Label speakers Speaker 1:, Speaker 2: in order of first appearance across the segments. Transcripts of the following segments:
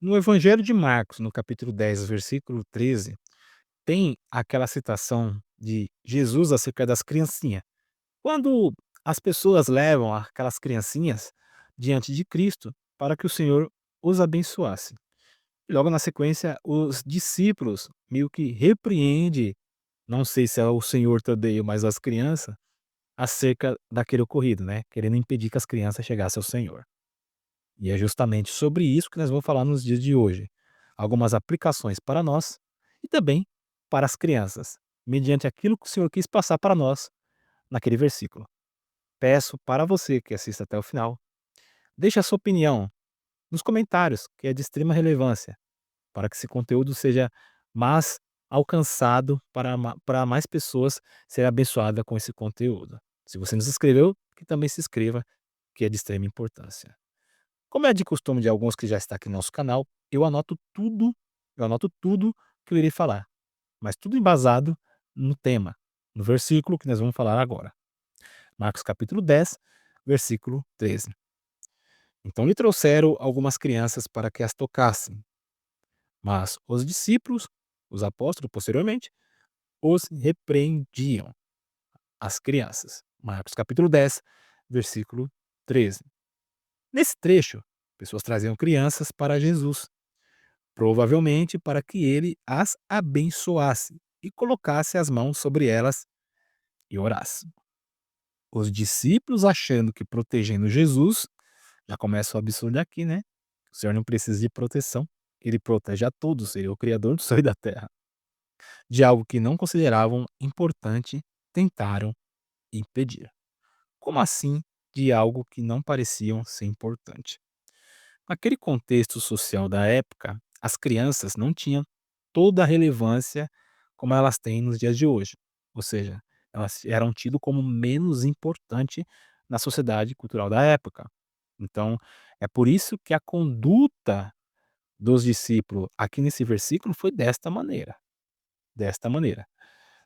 Speaker 1: No Evangelho de Marcos, no capítulo 10, versículo 13, tem aquela citação de Jesus acerca das criancinhas. Quando as pessoas levam aquelas criancinhas diante de Cristo para que o Senhor os abençoasse. E logo na sequência, os discípulos meio que repreende, não sei se é o Senhor também, mas as crianças, acerca daquele ocorrido, né? Querendo impedir que as crianças chegassem ao Senhor. E é justamente sobre isso que nós vamos falar nos dias de hoje. Algumas aplicações para nós e também para as crianças, mediante aquilo que o Senhor quis passar para nós naquele versículo. Peço para você que assista até o final, deixe a sua opinião nos comentários, que é de extrema relevância, para que esse conteúdo seja mais alcançado para mais pessoas serem abençoadas com esse conteúdo. Se você não se inscreveu, que também se inscreva, que é de extrema importância. Como é de costume de alguns que já está aqui no nosso canal, eu anoto tudo que eu irei falar, mas tudo embasado no tema, no versículo que nós vamos falar agora. Marcos capítulo 10, versículo 13. Então lhe trouxeram algumas crianças para que as tocassem, mas os discípulos, os apóstolos posteriormente, os repreendiam, as crianças. Marcos capítulo 10, versículo 13. Nesse trecho, pessoas traziam crianças para Jesus, provavelmente para que ele as abençoasse e colocasse as mãos sobre elas e orasse. Os discípulos, achando que protegendo Jesus, já começa o absurdo aqui, né? O Senhor não precisa de proteção, ele protege a todos, ele é o Criador do céu e da terra. De algo que não consideravam importante, tentaram impedir. Como assim de algo que não pareciam ser importante? Naquele contexto social da época, as crianças não tinham toda a relevância como elas têm nos dias de hoje. Ou seja, elas eram tidas como menos importante na sociedade cultural da época. Então, é por isso que a conduta dos discípulos aqui nesse versículo foi desta maneira, desta maneira.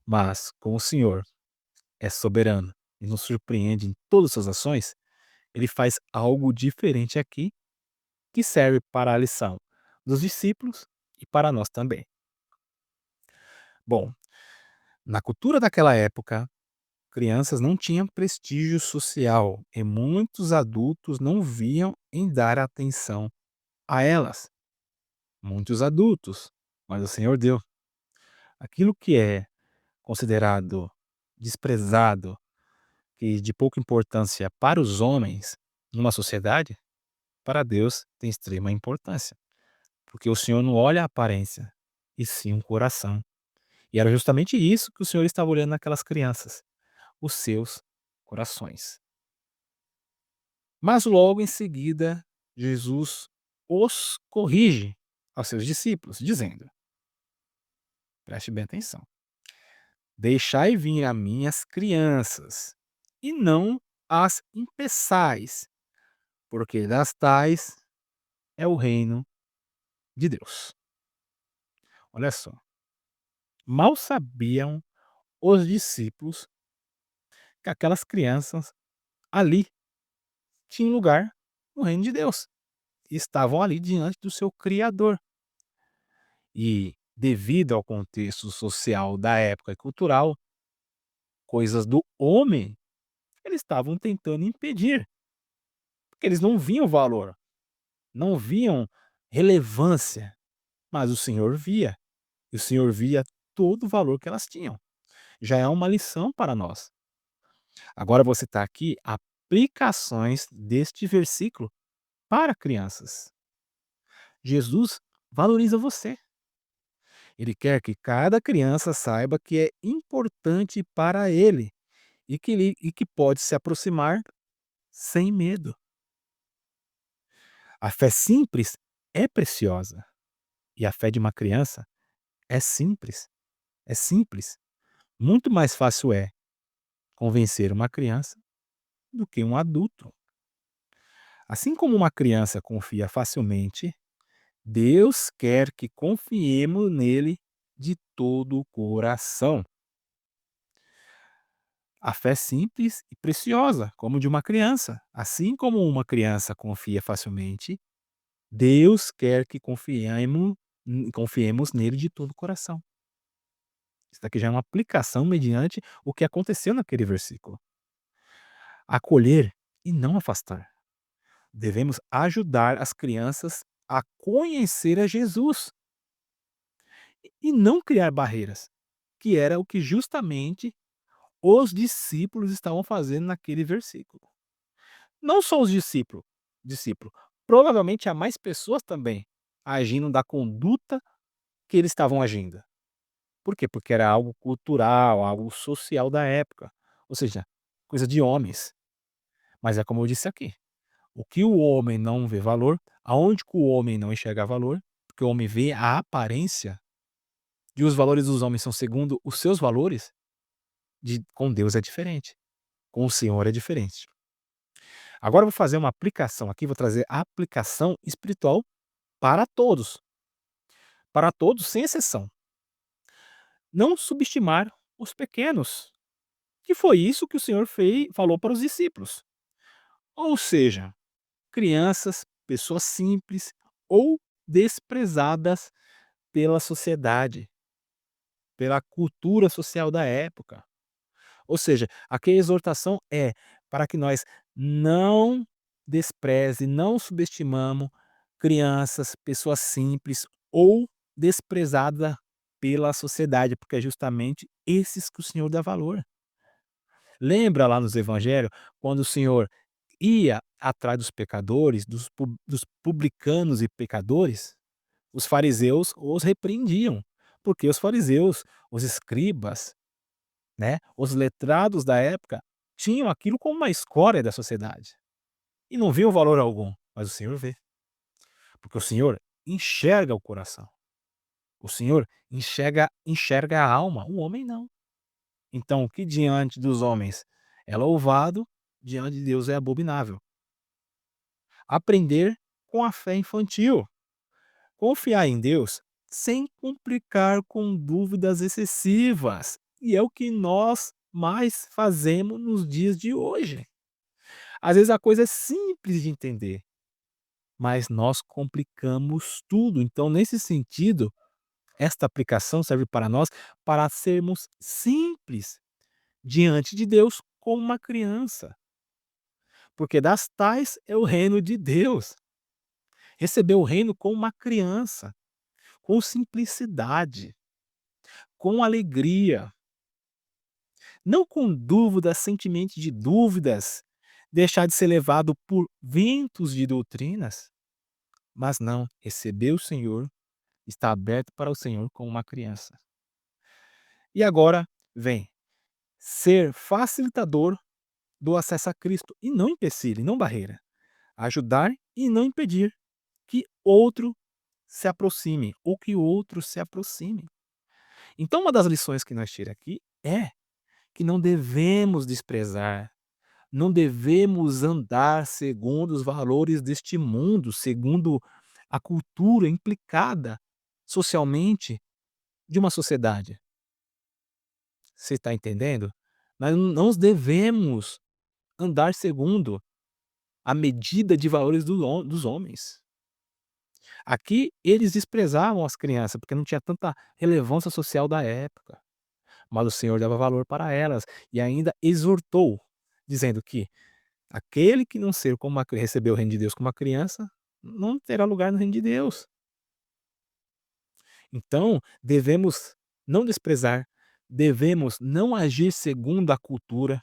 Speaker 1: Mas, como o Senhor é soberano e nos surpreende em todas as suas ações, ele faz algo diferente aqui que serve para a lição dos discípulos e para nós também. Bom, na cultura daquela época, crianças não tinham prestígio social e muitos adultos não viam em dar atenção a elas. Muitos adultos, mas o Senhor deu. Aquilo que é considerado desprezado e de pouca importância para os homens numa sociedade, para Deus tem extrema importância, porque o Senhor não olha a aparência, e sim o coração. E era justamente isso que o Senhor estava olhando naquelas crianças, os seus corações. Mas logo em seguida, Jesus os corrige aos seus discípulos, dizendo: preste bem atenção, deixai vir a mim as crianças, e não as impeçais, porque das tais é o reino de Deus. Olha só, mal sabiam os discípulos que aquelas crianças ali tinham lugar no reino de Deus. Estavam ali diante do seu Criador. E, devido ao contexto social da época e cultural, coisas do homem, eles estavam tentando impedir, porque eles não viam valor, não viam relevância, mas o Senhor via, e o Senhor via todo o valor que elas tinham. Já é uma lição para nós. Agora você está aqui aplicações deste versículo para crianças. Jesus valoriza você. Ele quer que cada criança saiba que é importante para ele e que pode se aproximar sem medo. A fé simples é preciosa e a fé de uma criança é simples. É simples. Muito mais fácil é convencer uma criança do que um adulto. Assim como uma criança confia facilmente, Deus quer que confiemos nele de todo o coração. A fé simples e preciosa, como de uma criança. Assim como uma criança confia facilmente, Deus quer que confiemos nele de todo o coração. Isso daqui já é uma aplicação mediante o que aconteceu naquele versículo. Acolher e não afastar. Devemos ajudar as crianças a conhecer a Jesus e não criar barreiras, que era o que justamente os discípulos estavam fazendo naquele versículo. Não só os discípulos, provavelmente há mais pessoas também agindo da conduta que eles estavam agindo. Por quê? Porque era algo cultural, algo social da época, ou seja, coisa de homens. Mas é como eu disse aqui, o que o homem não vê valor, aonde que o homem não enxerga valor, porque o homem vê a aparência e os valores dos homens são segundo os seus valores, com Deus é diferente, com o Senhor é diferente. Agora eu vou fazer uma aplicação aqui, vou trazer a aplicação espiritual para todos sem exceção. Não subestimar os pequenos, que foi isso que o Senhor falou para os discípulos. Ou seja, crianças, pessoas simples ou desprezadas pela sociedade, pela cultura social da época. Ou seja, aqui a exortação é para que nós não não subestimamos crianças, pessoas simples ou desprezada pela sociedade, porque é justamente esses que o Senhor dá valor. Lembra lá nos evangelhos, quando o Senhor ia atrás dos pecadores, dos publicanos e pecadores, os fariseus os repreendiam, porque os fariseus, os escribas, né, os letrados da época, tinham aquilo como uma escória da sociedade, e não viam valor algum, mas o Senhor vê, porque o Senhor enxerga o coração, o Senhor enxerga a alma, o homem não. Então o que diante dos homens é louvado, diante de Deus é abominável. Aprender com a fé infantil. Confiar em Deus sem complicar com dúvidas excessivas. E é o que nós mais fazemos nos dias de hoje. Às vezes a coisa é simples de entender, mas nós complicamos tudo. Então, nesse sentido, esta aplicação serve para nós para sermos simples diante de Deus como uma criança. Porque das tais é o reino de Deus. Receber o reino como uma criança, com simplicidade, com alegria, não com dúvidas, sentimentos de dúvidas, deixar de ser levado por ventos de doutrinas, mas não, receber o Senhor, está aberto para o Senhor como uma criança. E agora vem ser facilitador do acesso a Cristo e não empecilho, e não barreira. Ajudar e não impedir que outro se aproxime ou que outro se aproxime. Então uma das lições que nós tiramos aqui é que não devemos desprezar, não devemos andar segundo os valores deste mundo, segundo a cultura implicada socialmente de uma sociedade. Você está entendendo? Nós não devemos andar segundo a medida de valores dos homens. Aqui eles desprezavam as crianças, porque não tinha tanta relevância social da época, mas o Senhor dava valor para elas e ainda exortou, dizendo que aquele que não ser como recebeu o reino de Deus como uma criança, não terá lugar no reino de Deus. Então, devemos não desprezar, devemos não agir segundo a cultura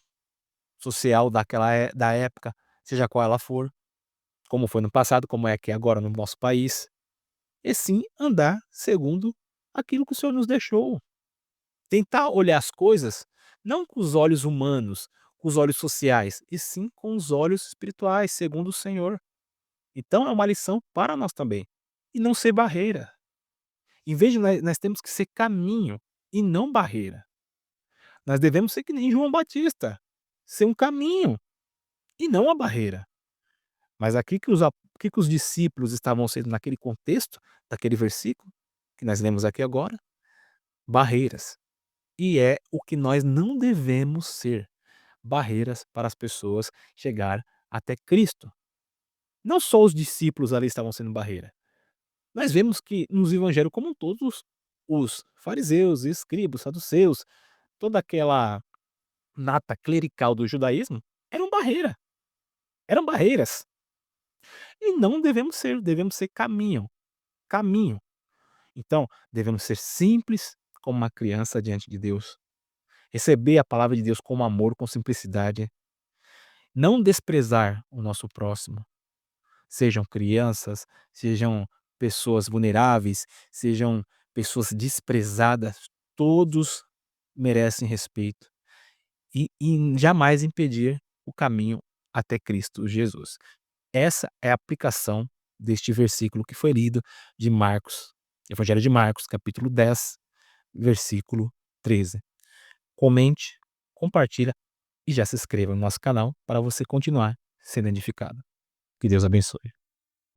Speaker 1: social da época, seja qual ela for, como foi no passado, como é aqui agora no nosso país, e sim andar segundo aquilo que o Senhor nos deixou. Tentar olhar as coisas não com os olhos humanos, com os olhos sociais, e sim com os olhos espirituais, segundo o Senhor. Então é uma lição para nós também. E não ser barreira. Em vez de nós temos que ser caminho e não barreira. Nós devemos ser que nem João Batista, ser um caminho e não a barreira. Mas aqui que os discípulos estavam sendo naquele contexto, daquele versículo, que nós lemos aqui agora, barreiras. E é o que nós não devemos ser, barreiras para as pessoas chegar até Cristo. Não só os discípulos ali estavam sendo barreira. Nós vemos que nos evangelhos como um todo os fariseus, escribas, saduceus, toda aquela nata clerical do judaísmo eram barreira, eram barreiras. E não devemos ser caminho. Então, devemos ser simples como uma criança diante de Deus, receber a palavra de Deus com amor, com simplicidade, não desprezar o nosso próximo, sejam crianças, sejam pessoas vulneráveis, sejam pessoas desprezadas, todos merecem respeito e jamais impedir o caminho até Cristo Jesus. Essa é a aplicação deste versículo que foi lido de Marcos, Evangelho de Marcos, capítulo 10, versículo 13. Comente, compartilha e já se inscreva no nosso canal para você continuar sendo edificado. Que Deus abençoe.